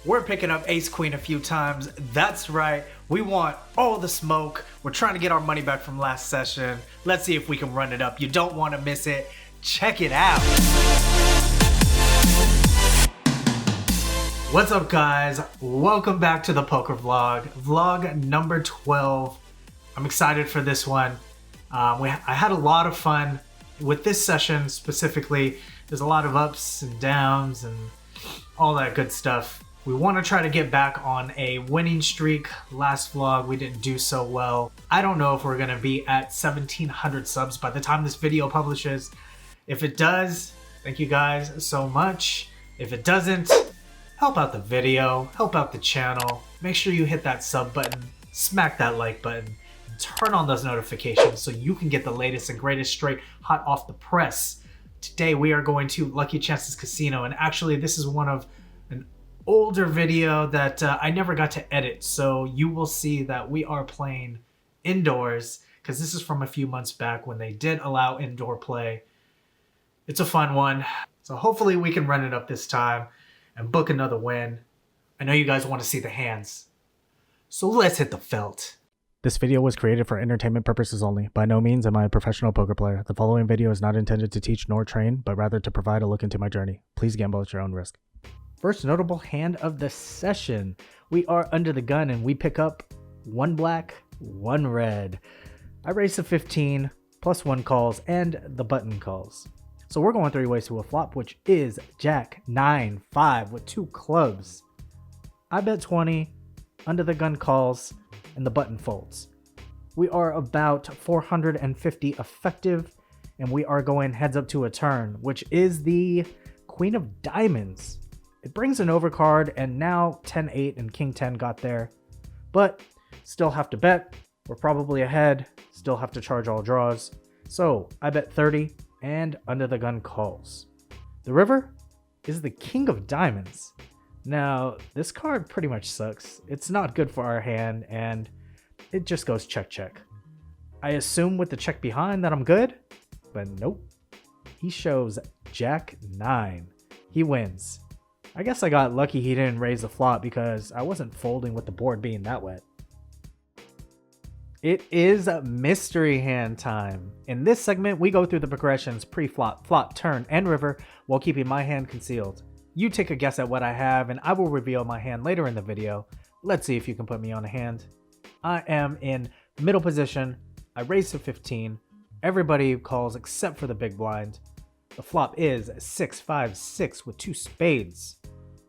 We're picking up ace queen a few times. That's right. We want all the smoke. We're trying to get our money back from last session. Let's see if we can run it up. You don't want to miss it. Check it out. What's up, guys? Welcome back to the poker vlog number 12. I'm excited for this one. I had a lot of fun with this session specifically. There's a lot of ups and downs and all that good stuff. We want to try to get back on a winning streak. Last vlog, we didn't do so well. I don't know if we're going to be at 1,700 subs by the time this video publishes. If it does, thank you guys so much. If it doesn't, help out the video, help out the channel. Make sure you hit that sub button, smack that like button, and turn on those notifications so you can get the latest and greatest straight hot off the press. Today we are going to Lucky Chances Casino, and actually this is one of an older video that I never got to edit, so you will see that we are playing indoors because this is from a few months back when they did allow indoor play. It's a fun one, so hopefully we can run it up this time and book another win. I know you guys want to see the hands, so let's hit the felt. This video was created for entertainment purposes only. By no means am I a professional poker player. The following video is not intended to teach nor train, but rather to provide a look into my journey. Please gamble at your own risk. First notable hand of the session. We are under the gun and we pick up one black, one red. I raise to 15, plus one calls, and the button calls. So we're going three ways to a flop, which is Jack 9, 5 with two clubs. I bet 20, under the gun calls, and the button folds. We are about 450 effective, and we are going heads up to a turn, which is the Queen of Diamonds. It brings an overcard, and now 10-8 and King 10 got there, but still have to bet. We're probably ahead, still have to charge all draws. So I bet 30, and under the gun calls. The river is the King of Diamonds. Now, this card pretty much sucks. It's not good for our hand, and it just goes check, check. I assume with the check behind that I'm good, but nope. He shows Jack 9. He wins. I guess I got lucky he didn't raise the flop because I wasn't folding with the board being that wet. It is mystery hand time. In this segment, we go through the progressions pre-flop, flop, turn, and river while keeping my hand concealed. You take a guess at what I have, and I will reveal my hand later in the video. Let's see if you can put me on a hand. I am in middle position. I raise to 15. Everybody calls except for the big blind. The flop is 6, 5, 6 with two spades.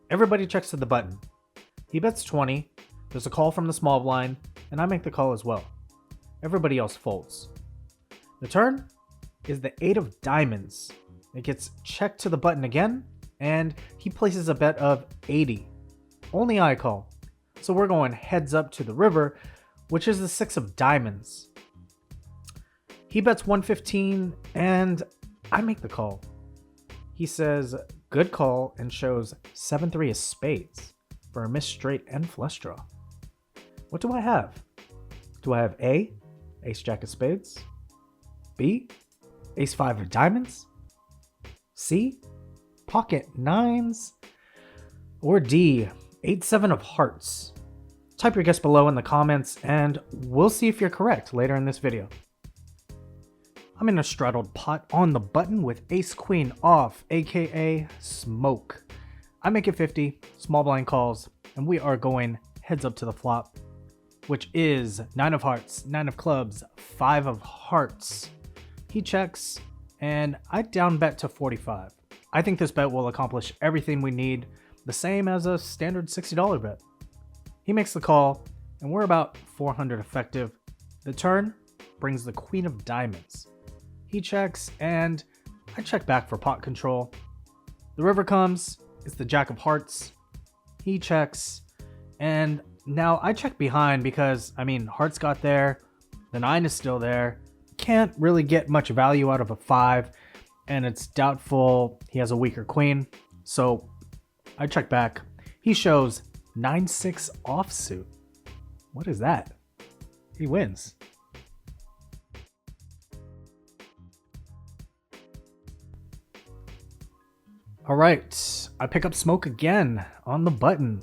Everybody checks to the button. He bets 20. There's a call from the small blind, and I make the call as well. Everybody else folds. The turn is the 8 of diamonds. It gets checked to the button again, and he places a bet of 80. Only I call. So we're going heads up to the river, which is the 6 of diamonds. He bets 115, and I make the call. He says, good call, and shows 7-3 of spades for a missed straight and flush draw. What do I have? Do I have A, ace jack of spades? B, ace 5 of diamonds? C, pocket nines? Or D, 8-7 of hearts? Type your guess below in the comments and we'll see if you're correct later in this video. I'm in a straddled pot on the button with ace queen off, aka smoke. I make it 50, small blind calls, and we are going heads up to the flop, which is 9 of hearts, 9 of clubs, 5 of hearts. He checks, and I down bet to 45. I think this bet will accomplish everything we need, the same as a standard $60 bet. He makes the call, and we're about 400 effective. The turn brings the Queen of Diamonds. He checks, and I check back for pot control. The river comes, it's the Jack of Hearts. He checks, and now I check behind because, hearts got there, the 9 is still there. Can't really get much value out of a 5, and it's doubtful he has a weaker queen, so I check back. He shows 9-6 offsuit. What is that? He wins. All right, I pick up smoke again on the button.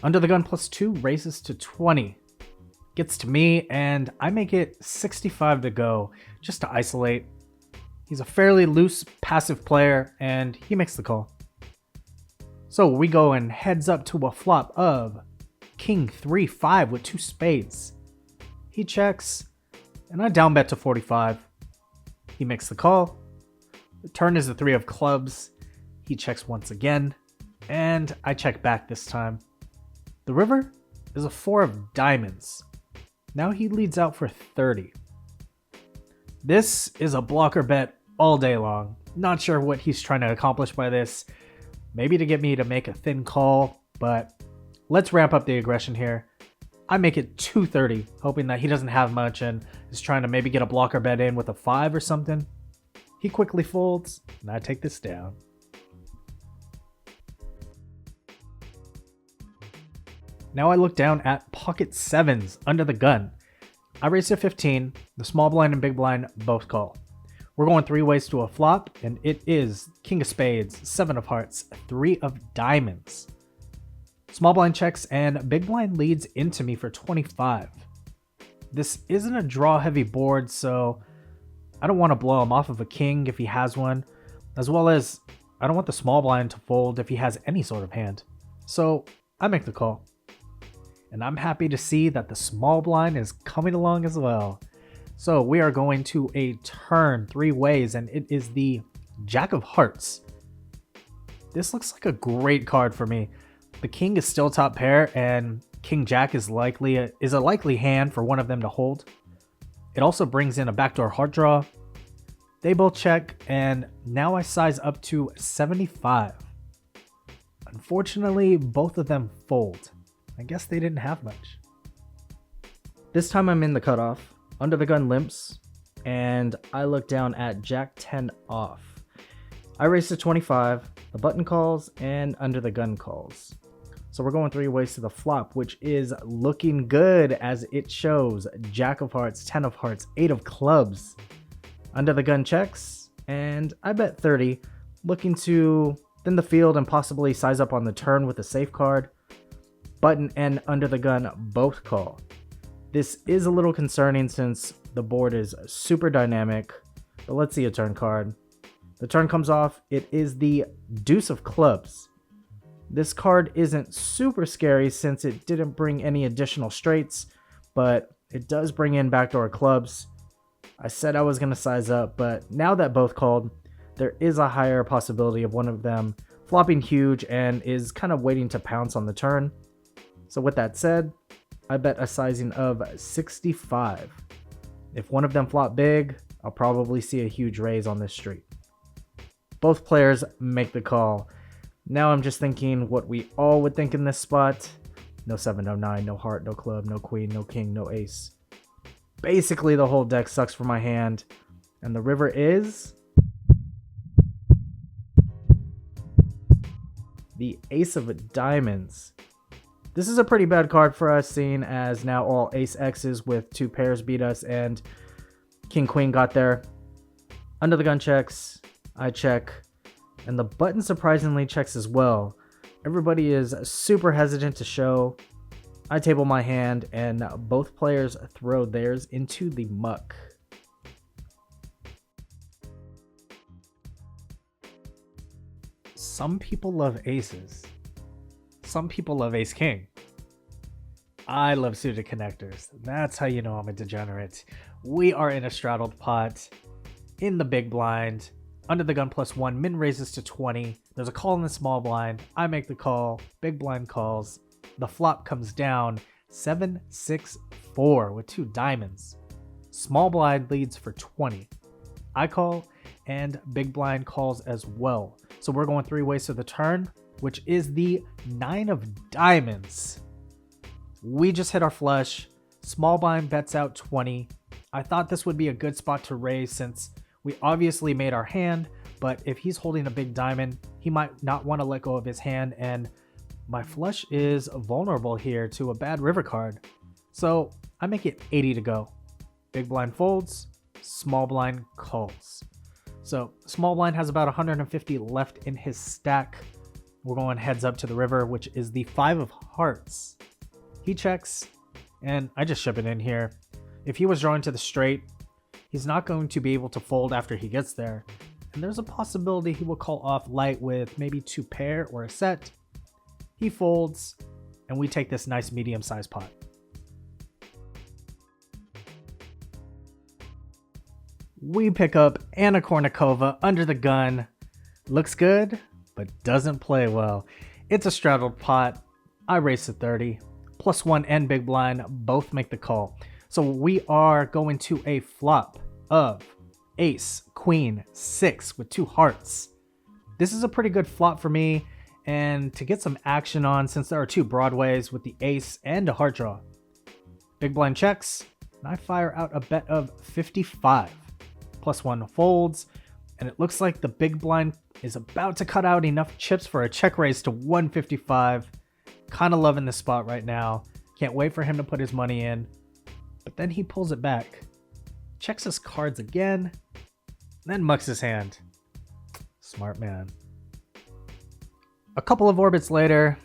Under the gun +2 raises to 20. Gets to me, and I make it 65 to go, just to isolate. He's a fairly loose, passive player, and he makes the call. So we go and heads up to a flop of King 3-5 with 2 spades. He checks, and I down bet to 45. He makes the call. The turn is the 3 of clubs. He checks once again, and I check back this time. The river is a 4 of diamonds. Now he leads out for 30. This is a blocker bet all day long. Not sure what he's trying to accomplish by this. Maybe to get me to make a thin call, but let's ramp up the aggression here. I make it 230, hoping that he doesn't have much and is trying to maybe get a blocker bet in with a 5 or something. He quickly folds, and I take this down. Now I look down at pocket 7s under the gun. I raise to 15. The small blind and big blind both call. We're going 3 ways to a flop, and it is King of Spades, 7 of Hearts, 3 of Diamonds. Small blind checks, and big blind leads into me for 25. This isn't a draw-heavy board, so I don't want to blow him off of a king if he has one, as well as I don't want the small blind to fold if he has any sort of hand. So I make the call. And I'm happy to see that the small blind is coming along as well. So we are going to a turn 3 ways, and it is the Jack of Hearts. This looks like a great card for me. The king is still top pair, and King Jack is a likely hand for one of them to hold. It also brings in a backdoor heart draw. They both check, and now I size up to 75. Unfortunately, both of them fold. I guess they didn't have much. This time I'm in the cutoff. Under the gun limps, and I look down at Jack 10 off. I raise to 25, the button calls, and under the gun calls. So we're going 3 ways to the flop, which is looking good as it shows Jack of Hearts, 10 of Hearts, 8 of Clubs. Under the gun checks, and I bet 30, looking to thin the field and possibly size up on the turn with a safe card. Button and under the gun both call. This is a little concerning since the board is super dynamic, but let's see a turn card. The turn comes off, it is the Deuce of Clubs. This card isn't super scary since it didn't bring any additional straights, but it does bring in backdoor clubs. I said I was going to size up, but now that both called, there is a higher possibility of one of them flopping huge and is kind of waiting to pounce on the turn. So with that said, I bet a sizing of 65. If one of them flop big, I'll probably see a huge raise on this street. Both players make the call. Now I'm just thinking what we all would think in this spot. No 7, no 9, no heart, no club, no queen, no king, no ace. Basically the whole deck sucks for my hand. And the river is the Ace of Diamonds. This is a pretty bad card for us, seeing as now all Ace X's with 2 pairs beat us and King Queen got there. Under the gun checks, I check, and the button surprisingly checks as well. Everybody is super hesitant to show. I table my hand, and both players throw theirs into the muck. Some people love aces. Some people love ace king. I love suited connectors. That's how you know I'm a degenerate. We are in a straddled pot in the big blind. Under the gun +1, min raises to 20. There's a call in the small blind. I make the call. Big blind calls. The flop comes down 7-6-4 with 2 diamonds. Small blind leads for 20. I call, and big blind calls as well. So we're going 3 ways to the turn, which is the 9 of diamonds. We just hit our flush. Small blind bets out 20. I thought this would be a good spot to raise since we obviously made our hand, but if he's holding a big diamond, he might not want to let go of his hand, and my flush is vulnerable here to a bad river card. So I make it 80 to go. Big blind folds, small blind calls. So small blind has about 150 left in his stack. We're going heads up to the river, which is the 5 of hearts. He checks, and I just ship it in here. If he was drawing to the straight, he's not going to be able to fold after he gets there. And there's a possibility he will call off light with maybe 2 pair or a set. He folds, and we take this nice medium-sized pot. We pick up Anna Kournikova under the gun. Looks good, but doesn't play well. It's a straddled pot. I raise to 30. +1 and big blind both make the call. So we are going to a flop of ace, queen, 6 with 2 hearts. This is a pretty good flop for me, and to get some action on since there are 2 broadways with the ace and a heart draw. Big blind checks, and I fire out a bet of 55. +1 folds, and it looks like the big blind is about to cut out enough chips for a check raise to 155. Kind of loving this spot right now. Can't wait for him to put his money in. But then he pulls it back, checks his cards again, then mucks his hand. Smart man. A couple of orbits later,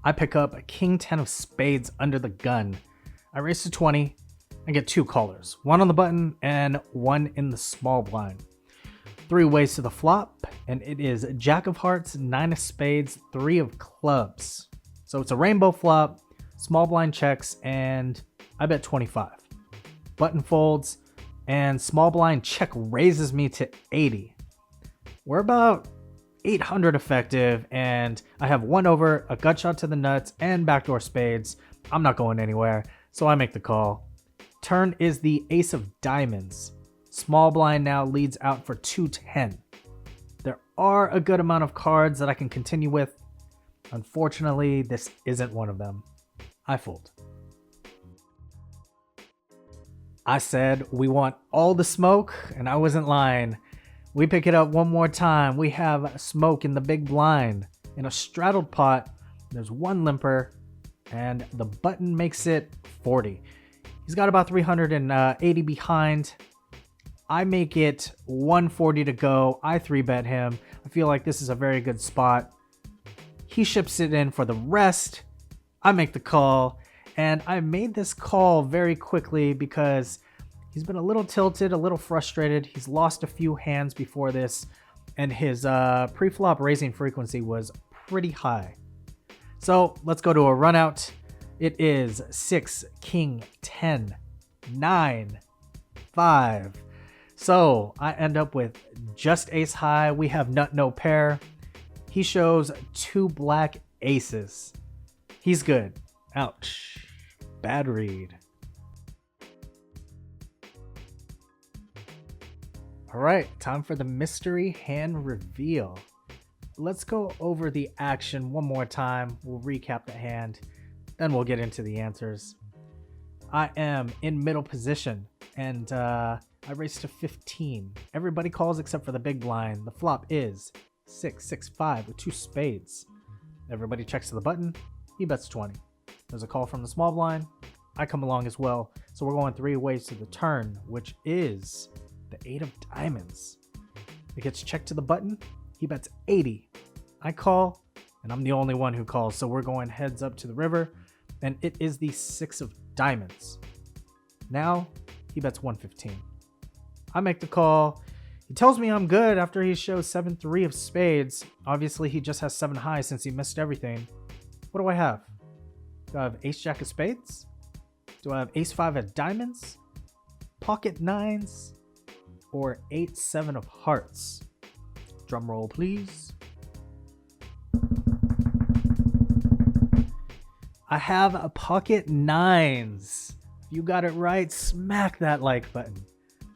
I pick up a king 10 of spades under the gun. I raise to 20 and get 2 callers, 1 on the button and 1 in the small blind. 3 ways to the flop, and it is jack of hearts, 9 of spades, 3 of clubs. So it's a rainbow flop, small blind checks, and I bet 25. Button folds, and small blind check raises me to 80. We're about 800 effective, and I have 1 over, a gut shot to the nuts, and backdoor spades. I'm not going anywhere, so I make the call. Turn is the ace of diamonds. Small blind now leads out for 210. There are a good amount of cards that I can continue with. Unfortunately, this isn't one of them. I fold. I said we want all the smoke, and I wasn't lying. We pick it up one more time. We have smoke in the big blind. In a straddled pot, there's 1 limper, and the button makes it 40. He's got about 380 behind. I make it 140 to go. I 3-bet him. I feel like this is a very good spot. He ships it in for the rest. I make the call. And I made this call very quickly because he's been a little tilted, a little frustrated. He's lost a few hands before this, and his pre-flop raising frequency was pretty high. So let's go to a run out. It is 6, king, 10, 9, 5. So I end up with just ace high. We have nut, no pair. He shows 2 black aces. He's good. Ouch. Bad read. All right, time for the mystery hand reveal. Let's go over the action one more time. We'll recap the hand, then we'll get into the answers. I am in middle position, and I race to 15. Everybody calls except for the big blind. The flop is 6, 6, 5 with 2 spades. Everybody checks to the button. He bets 20. There's a call from the small blind. I come along as well. So we're going 3 ways to the turn, which is the 8 of diamonds. It gets checked to the button. He bets 80. I call, and I'm the only one who calls. So we're going heads up to the river, and it is the 6 of diamonds. Now he bets 115. I make the call. He tells me I'm good after he shows 7-3 of spades. Obviously, he just has 7 high since he missed everything. What do I have? Do I have ace jack of spades? Do I have ace 5 of diamonds? Pocket nines? Or 8-7 of hearts? Drum roll, please. I have a pocket nines. If you got it right, smack that like button.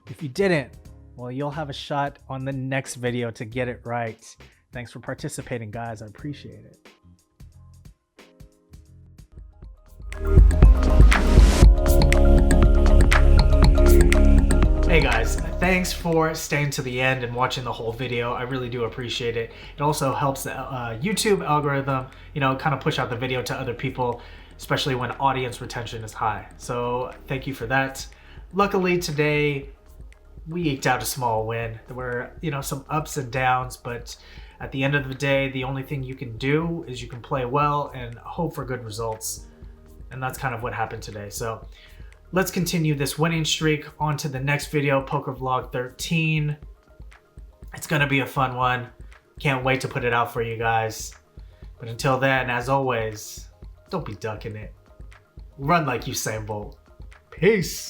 If you didn't, well, you'll have a shot on the next video to get it right. Thanks for participating, guys. I appreciate it. Hey guys, thanks for staying to the end and watching the whole video. I really do appreciate it. It also helps the YouTube algorithm, kind of push out the video to other people, especially when audience retention is high. So thank you for that. Luckily today, we eked out a small win. There were, some ups and downs, but At the end of the day, the only thing you can do is you can play well and hope for good results. And that's kind of what happened today. So let's continue this winning streak on to the next video, Poker Vlog 13. It's going to be a fun one. Can't wait to put it out for you guys. But until then, as always, don't be ducking it. Run like Usain Bolt. Peace.